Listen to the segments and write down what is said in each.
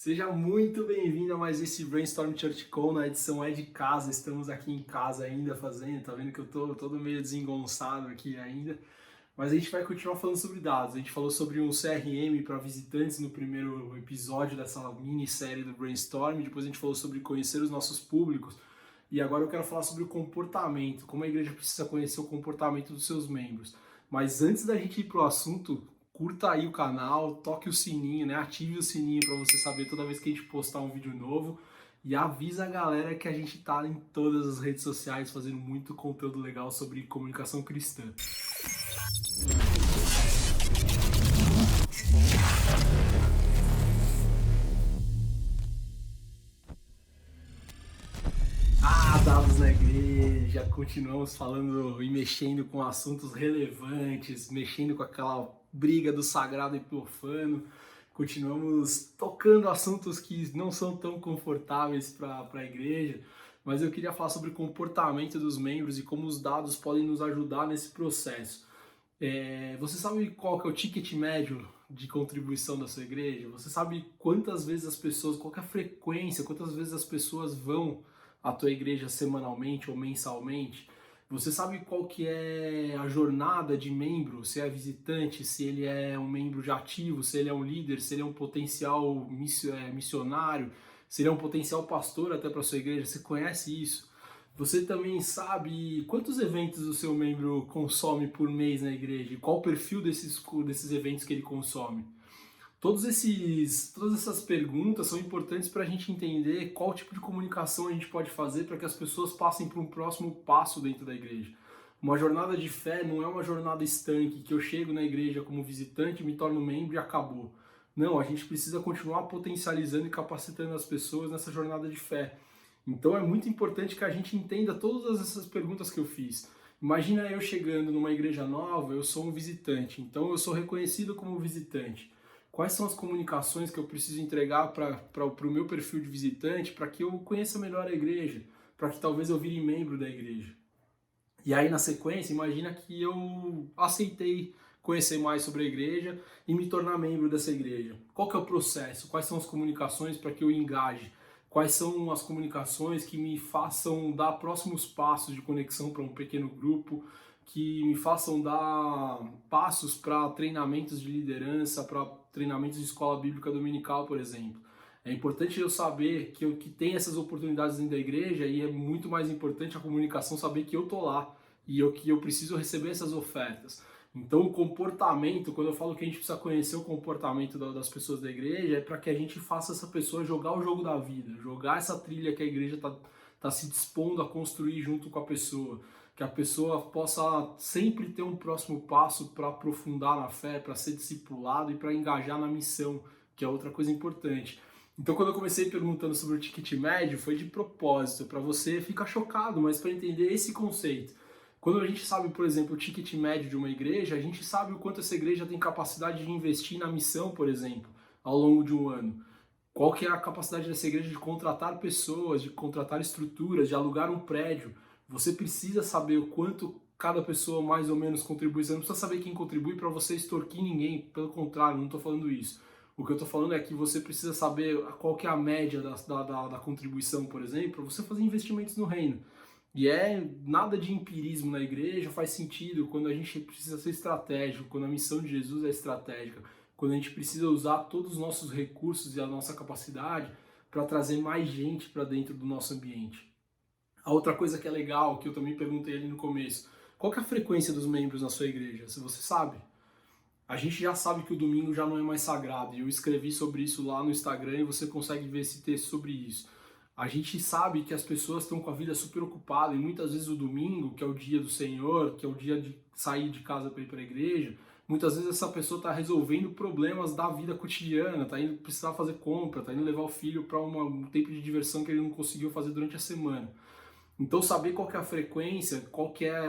Seja muito bem-vindo a mais esse Brainstorm Church Call. Na edição é de casa, estamos aqui em casa ainda fazendo, tá vendo que eu tô todo meio desengonçado aqui ainda, mas a gente vai continuar falando sobre dados. A gente falou sobre um CRM para visitantes no primeiro episódio dessa minissérie do Brainstorm, depois a gente falou sobre conhecer os nossos públicos, e agora eu quero falar sobre o comportamento, como a igreja precisa conhecer o comportamento dos seus membros. Mas antes da gente ir pro assunto, curta aí o canal, toque o sininho, né? Ative o sininho para você saber toda vez que a gente postar um vídeo novo e avisa a galera que a gente tá em todas as redes sociais fazendo muito conteúdo legal sobre comunicação cristã. Dados na igreja, continuamos falando e mexendo com assuntos relevantes, mexendo com aquela briga do sagrado e profano, continuamos tocando assuntos que não são tão confortáveis para a igreja, mas eu queria falar sobre o comportamento dos membros e como os dados podem nos ajudar nesse processo. Você sabe qual que é o ticket médio de contribuição da sua igreja? Você sabe quantas vezes as pessoas, qual que é a frequência, quantas vezes as pessoas vão à tua igreja semanalmente ou mensalmente? Você sabe qual que é a jornada de membro, se é visitante, se ele é um membro de ativo, se ele é um líder, se ele é um potencial missionário, se ele é um potencial pastor até para sua igreja? Você conhece isso? Você também sabe quantos eventos o seu membro consome por mês na igreja e qual o perfil desses eventos que ele consome? Todas essas perguntas são importantes para a gente entender qual tipo de comunicação a gente pode fazer para que as pessoas passem para um próximo passo dentro da igreja. Uma jornada de fé não é uma jornada estanque, que eu chego na igreja como visitante, me torno membro e acabou. Não, a gente precisa continuar potencializando e capacitando as pessoas nessa jornada de fé. Então é muito importante que a gente entenda todas essas perguntas que eu fiz. Imagina eu chegando numa igreja nova, eu sou um visitante, então eu sou reconhecido como visitante. Quais são as comunicações que eu preciso entregar para o meu perfil de visitante para que eu conheça melhor a igreja, para que talvez eu vire membro da igreja? E aí, na sequência, imagina que eu aceitei conhecer mais sobre a igreja e me tornar membro dessa igreja. Qual que é o processo? Quais são as comunicações para que eu engaje? Quais são as comunicações que me façam dar próximos passos de conexão para um pequeno grupo, que me façam dar passos para treinamentos de liderança, para treinamentos de escola bíblica dominical, por exemplo? É importante eu saber que tem essas oportunidades dentro da igreja e é muito mais importante a comunicação saber que eu tô lá e que eu preciso receber essas ofertas. Então, o comportamento, quando eu falo que a gente precisa conhecer o comportamento das pessoas da igreja, é para que a gente faça essa pessoa jogar o jogo da vida, jogar essa trilha que a igreja tá se dispondo a construir junto com a pessoa, que a pessoa possa sempre ter um próximo passo para aprofundar na fé, para ser discipulado e para engajar na missão, que é outra coisa importante. Então, quando eu comecei perguntando sobre o ticket médio, foi de propósito, para você ficar chocado, mas para entender esse conceito. Quando a gente sabe, por exemplo, o ticket médio de uma igreja, a gente sabe o quanto essa igreja tem capacidade de investir na missão, por exemplo, ao longo de um ano. Qual que é a capacidade dessa igreja de contratar pessoas, de contratar estruturas, de alugar um prédio. Você precisa saber o quanto cada pessoa mais ou menos contribui. Você não precisa saber quem contribui para você extorquir ninguém, pelo contrário, não estou falando isso. O que eu estou falando é que você precisa saber qual que é a média da contribuição, por exemplo, para você fazer investimentos no reino. E nada de empirismo na igreja faz sentido quando a gente precisa ser estratégico, quando a missão de Jesus é estratégica, quando a gente precisa usar todos os nossos recursos e a nossa capacidade para trazer mais gente para dentro do nosso ambiente. A outra coisa que é legal, que eu também perguntei ali no começo, qual que é a frequência dos membros na sua igreja? Se você sabe. A gente já sabe que o domingo já não é mais sagrado, e eu escrevi sobre isso lá no Instagram e você consegue ver esse texto sobre isso. A gente sabe que as pessoas estão com a vida super ocupada e muitas vezes o domingo, que é o dia do Senhor, que é o dia de sair de casa para ir para a igreja, muitas vezes essa pessoa está resolvendo problemas da vida cotidiana, está indo precisar fazer compra, está indo levar o filho para um tempo de diversão que ele não conseguiu fazer durante a semana. Então saber qual que é a frequência, qual que é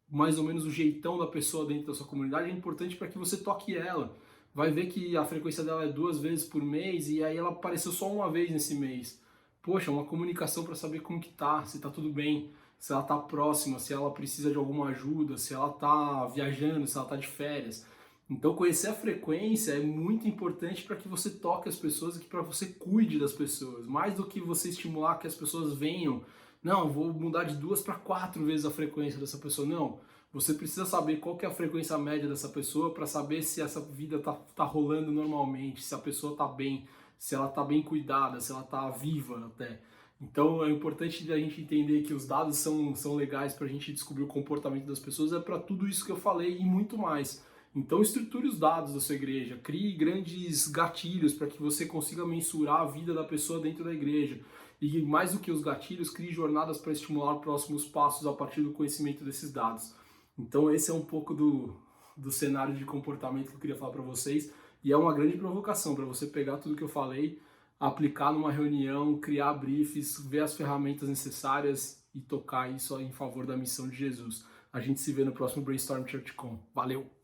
mais ou menos o jeitão da pessoa dentro da sua comunidade é importante para que você toque ela. Vai ver que a frequência dela é 2 vezes por mês e aí ela apareceu só uma vez nesse mês. Poxa, uma comunicação para saber como que tá, se tá tudo bem, se ela tá próxima, se ela precisa de alguma ajuda, se ela tá viajando, se ela tá de férias. Então, conhecer a frequência é muito importante para que você toque as pessoas e que para você cuide das pessoas. Mais do que você estimular que as pessoas venham, não, vou mudar de 2 para 4 vezes a frequência dessa pessoa. Não, você precisa saber qual que é a frequência média dessa pessoa para saber se essa vida tá rolando normalmente, se a pessoa tá bem, se ela tá bem cuidada, se ela tá viva até. Então é importante a gente entender que os dados são legais para a gente descobrir o comportamento das pessoas, é para tudo isso que eu falei e muito mais. Então estruture os dados da sua igreja, crie grandes gatilhos para que você consiga mensurar a vida da pessoa dentro da igreja. E mais do que os gatilhos, crie jornadas para estimular próximos passos a partir do conhecimento desses dados. Então esse é um pouco do cenário de comportamento que eu queria falar para vocês. E é uma grande provocação para você pegar tudo que eu falei, aplicar numa reunião, criar briefs, ver as ferramentas necessárias e tocar isso em favor da missão de Jesus. A gente se vê no próximo Brainstorm ChurchCon. Valeu!